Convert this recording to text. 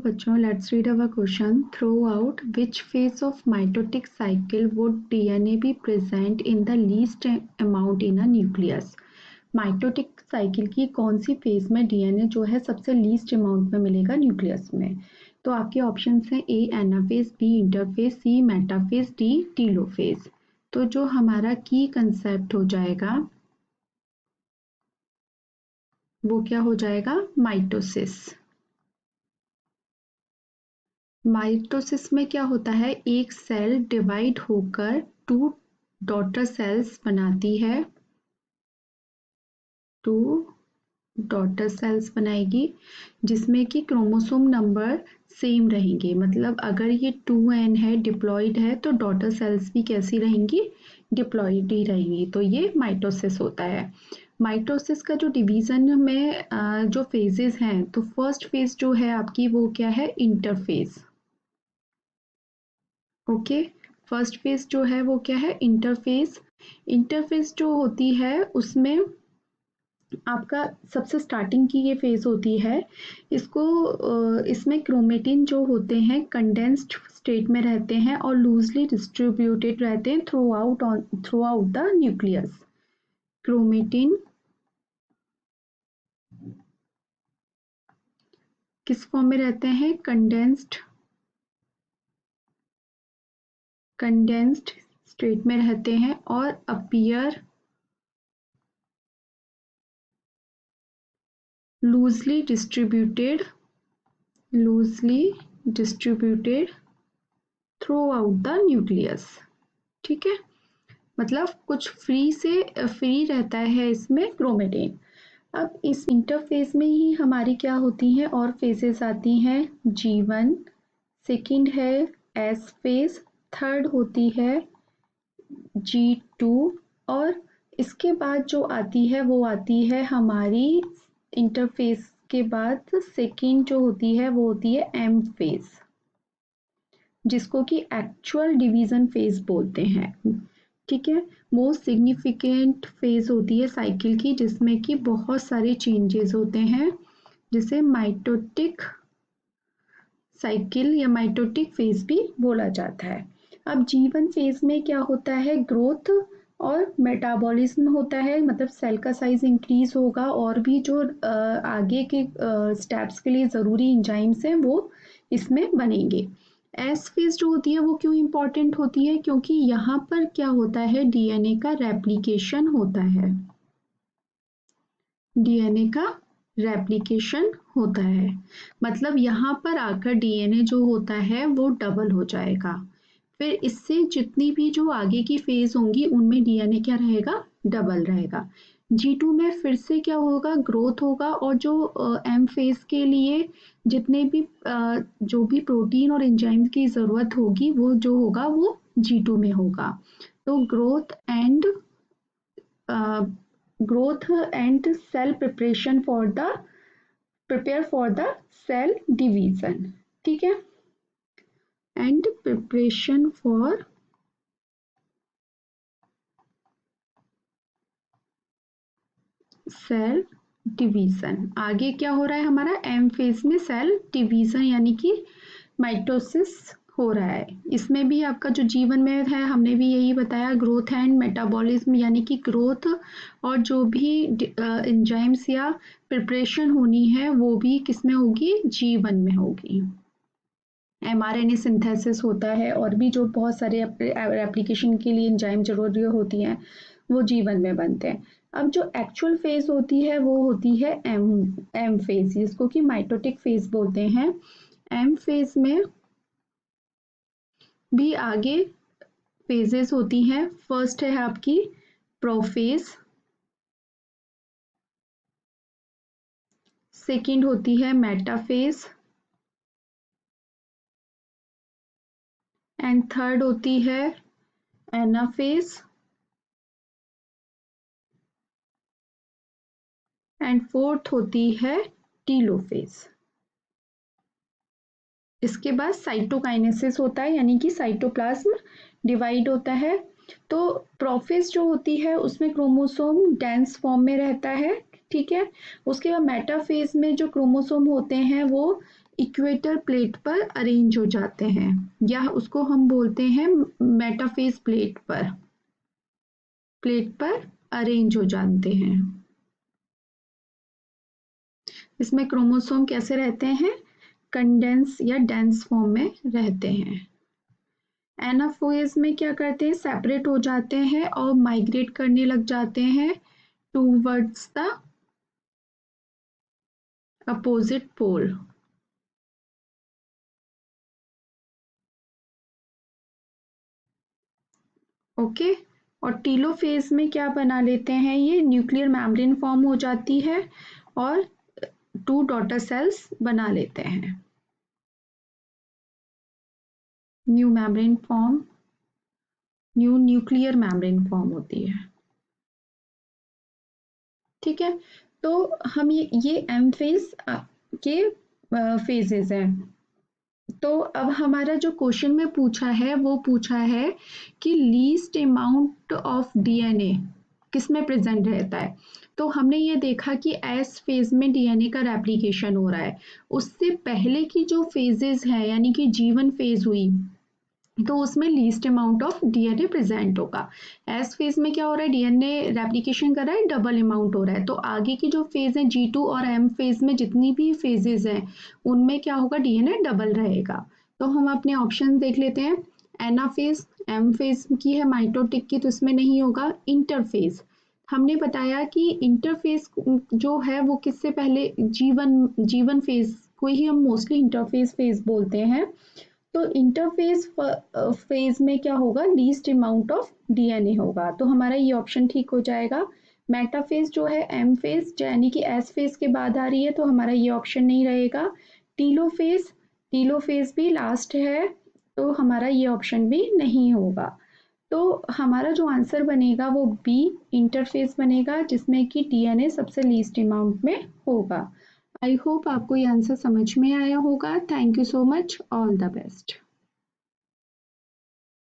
बच्चों, let's read our question. Throughout which phase of mitotic cycle would DNA be present in the least amount in a nucleus. Mitotic cycle की कौन सी phase में DNA जो है सबसे least amount में मिलेगा nucleus में। तो आपके ऑप्शन हैं ए एनाफेज, बी इंटरफेज, सी मेटाफेज, डी टीलोफेज। तो जो हमारा की कंसेप्ट हो जाएगा वो क्या हो जाएगा, माइटोसिस। माइटोसिस में क्या होता है, एक सेल डिवाइड होकर टू डॉटर सेल्स बनाती है, टू डॉटर सेल्स बनाएगी जिसमें कि क्रोमोसोम नंबर सेम रहेंगे। मतलब अगर ये 2n है, डिप्लॉइड है, तो डॉटर सेल्स भी कैसी रहेंगी, डिप्लॉइड ही रहेंगी। तो ये माइटोसिस होता है। माइटोसिस का जो डिवीजन में जो फेजेस हैं, तो फर्स्ट फेज जो है आपकी वो क्या है, इंटरफेज। ओके, फर्स्ट फेज जो है वो क्या है, इंटरफेज। इंटरफेज जो होती है उसमें आपका सबसे स्टार्टिंग की ये फेज होती है। इसमें क्रोमेटिन जो होते हैं कंडेंस्ड स्टेट में रहते हैं और लूजली डिस्ट्रीब्यूटेड रहते हैं through out the nucleus. Chromatin किस फॉर्म में रहते हैं, कंडेंस्ड स्टेट में रहते हैं और appear loosely distributed through out the nucleus. ठीक है, मतलब कुछ फ्री रहता है इसमें क्रोमेटिन। अब इस इंटरफेज में ही हमारी क्या होती हैं और फेजेस आती हैं, G1, सेकंड है एस फेज, थर्ड होती है G2 और इसके बाद जो आती है वो आती है हमारी इंटरफेज के बाद सेकंड जो होती है वो होती है एम फेज, जिसको कि एक्चुअल डिवीजन फेज बोलते हैं। ठीक है, मोस्ट सिग्निफिकेंट फेज होती है साइकिल की जिसमें कि बहुत सारे चेंजेस होते हैं, जिसे माइटोटिक साइकिल या माइटोटिक फेज भी बोला जाता है। अब G1 फेज में क्या होता है, ग्रोथ और मेटाबॉलिज्म होता है, मतलब सेल का साइज इंक्रीज होगा और भी जो आगे के स्टेप्स के लिए ज़रूरी इंजाइम्स हैं वो इसमें बनेंगे। एस फेज जो होती है वो क्यों इंपॉर्टेंट होती है, क्योंकि यहाँ पर क्या होता है, डीएनए का रेप्लिकेशन होता है, डीएनए का रेप्लिकेशन होता है। मतलब यहाँ पर आकर डीएनए जो होता है वो डबल हो जाएगा। फिर इससे जितनी भी जो आगे की फेज होंगी उनमें डीएनए क्या रहेगा, डबल रहेगा। G2 में फिर से क्या होगा, ग्रोथ होगा और जो एम फेज के लिए जितने भी जो भी प्रोटीन और एंजाइम की ज़रूरत होगी वो जो होगा वो G2 में होगा। तो growth and cell preparation for the prepare for the cell division। ठीक है, and preparation for cell division. आगे क्या हो रहा है हमारा, एम फेज में सेल डिवीजन यानी कि माइटोसिस हो रहा है। इसमें भी आपका जो जीवन में है हमने भी यही बताया, ग्रोथ एंड मेटाबॉलिज्म यानी कि ग्रोथ और जो भी एंजाइम्स या प्रिपरेशन होनी है वो भी किसमें होगी, G1 में होगी। mRNA सिंथेसिस होता है और भी जो बहुत सारे एप्लीकेशन के लिए एंजाइम जरूरी होती हैं वो G1 में बनते हैं। अब जो एक्चुअल फेज होती है वो होती है एम फेज, जिसको कि माइटोटिक फेज बोलते हैं। एम फेज में भी आगे फेजेस होती हैं। फर्स्ट है आपकी प्रोफेज, सेकंड होती है मेटाफेज एंड थर्ड होती है एनाफेज एंड फोर्थ होती है टीलोफेज। इसके बाद साइटोकाइनेसिस होता है यानी कि साइटोप्लाज्म डिवाइड होता है। तो प्रोफेज जो होती है उसमें क्रोमोसोम डेंस फॉर्म में रहता है। ठीक है, उसके बाद मेटाफेज में जो क्रोमोसोम होते हैं वो इक्वेटर प्लेट पर अरेंज हो जाते हैं, या उसको हम बोलते हैं मेटाफेज प्लेट पर अरेंज हो जाते हैं। इसमें क्रोमोसोम कैसे रहते हैं, कंडेंस या डेंस फॉर्म में रहते हैं। एनाफेज में क्या करते हैं, सेपरेट हो जाते हैं और माइग्रेट करने लग जाते हैं towards the opposite pole. Okay, और टीलोफेज में क्या बना लेते हैं, ये न्यूक्लियर मेम्ब्रेन फॉर्म हो जाती है और 2 डॉटर सेल्स बना लेते हैं। न्यू न्यूक्लियर मेम्ब्रेन फॉर्म होती है। ठीक है, तो हम ये एम फेज के फेजेस हैं। तो अब हमारा जो क्वेश्चन में पूछा है वो पूछा है कि लीस्ट अमाउंट ऑफ डीएनए किस में प्रेजेंट रहता है। तो हमने ये देखा कि एस फेज में डीएनए का रेप्लिकेशन हो रहा है। उससे पहले की जो फेजेस हैं, यानी कि G1 फेज हुई, तो उसमें least amount of DNA present होगा। एस फेज में क्या हो रहा है, डीएनए रेप्लिकेशन कर रहा है, डबल अमाउंट हो रहा है। तो आगे की जो फेज है G2 और एम फेज में जितनी भी फेजेस हैं उनमें क्या होगा, डीएनए डबल रहेगा। तो हम अपने ऑप्शन देख लेते हैं। एनाफेज एम फेज की है, माइटोटिक की, तो इसमें नहीं होगा। इंटरफेज, हमने बताया कि इंटरफेज जो है वो किससे पहले, जीवन फेज को ही हम मोस्टली इंटरफेज फेज बोलते हैं। तो इंटरफेज फेज में क्या होगा, लीस्ट अमाउंट ऑफ डीएनए होगा। तो हमारा ये ऑप्शन ठीक हो जाएगा। मेटाफेज जो है एम फेज यानी कि एस फेज के बाद आ रही है, तो हमारा ये ऑप्शन नहीं रहेगा। टीलोफेज भी लास्ट है, तो हमारा ये ऑप्शन भी नहीं होगा। तो हमारा जो आंसर बनेगा वो बी इंटरफेस बनेगा, जिसमें कि डीएनए सबसे लीस्ट अमाउंट में होगा। आई होप आपको ये आंसर समझ में आया होगा। Thank you so much, all the best.